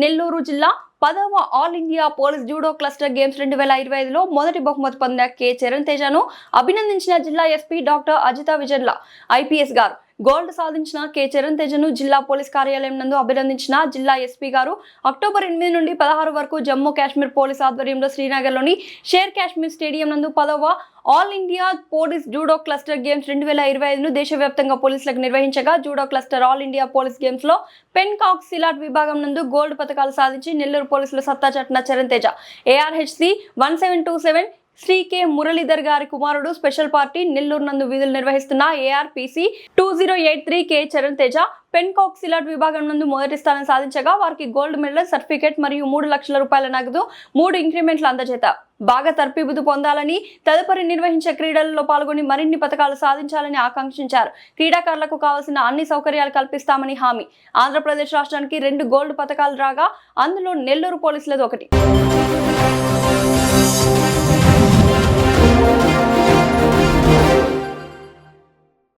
నెల్లూరు జిల్లా 10వ all India police judo cluster games 2025లో మొదటి బహుమతి పొందిన కె చరణ్ తేజను అభినందించిన జిల్లా SP doctor Ajitha Vijarla IPS గారు. గోల్డ్ సాధించిన కె చరణ్ తేజను జిల్లా పోలీస్ కార్యాలయం నందు అభినందించిన జిల్లా ఎస్పీ గారు అక్టోబర్ 8 నుండి 16 వరకు జమ్మూ కాశ్మీర్ పోలీస్ ఆధ్వర్యంలో శ్రీనగర్లోని షేర్ కాశ్మీర్ స్టేడియం నందు 10వ all India police judo cluster games 2025ను దేశవ్యాప్తంగా పోలీసులకు నిర్వహించగా judo cluster all India police games లో పెన్కాక్ సిలాట్ విభాగం నందు గోల్డ్ పతకాలు సాధించి నెల్లూరు పోలీసులు సత్తా చాటిన చరణ్ తేజ ఏఆర్హెచ్సి 1727 శ్రీ కె మురళీధర్ గారి కుమారుడు స్పెషల్ పార్టీ నెల్లూరు నందు విధులు నిర్వహిస్తున్న ARPC 2083 K Charan Teja pencak silat విభాగం నందు మొదటి స్థానం సాధించగా వారికి గోల్డ్ మెడల్ సర్టిఫికేట్ మరియు 3 లక్షల రూపాయల నగదు 3 ఇంక్రిమెంట్లు అందజేశారు. బాగా తర్ఫీదు పొందాలని తదుపరి నిర్వహించే క్రీడలలో పాల్గొని మరిన్ని పతకాలు సాధించాలని ఆకాంక్షించారు. క్రీడాకారులకు కావాల్సిన అన్ని సౌకర్యాలు కల్పిస్తామని హామీ. ఆంధ్రప్రదేశ్ రాష్ట్రానికి 2 గోల్డ్ పతకాలు రాగా అందులో నెల్లూరు పోలీసులది ఒకటి.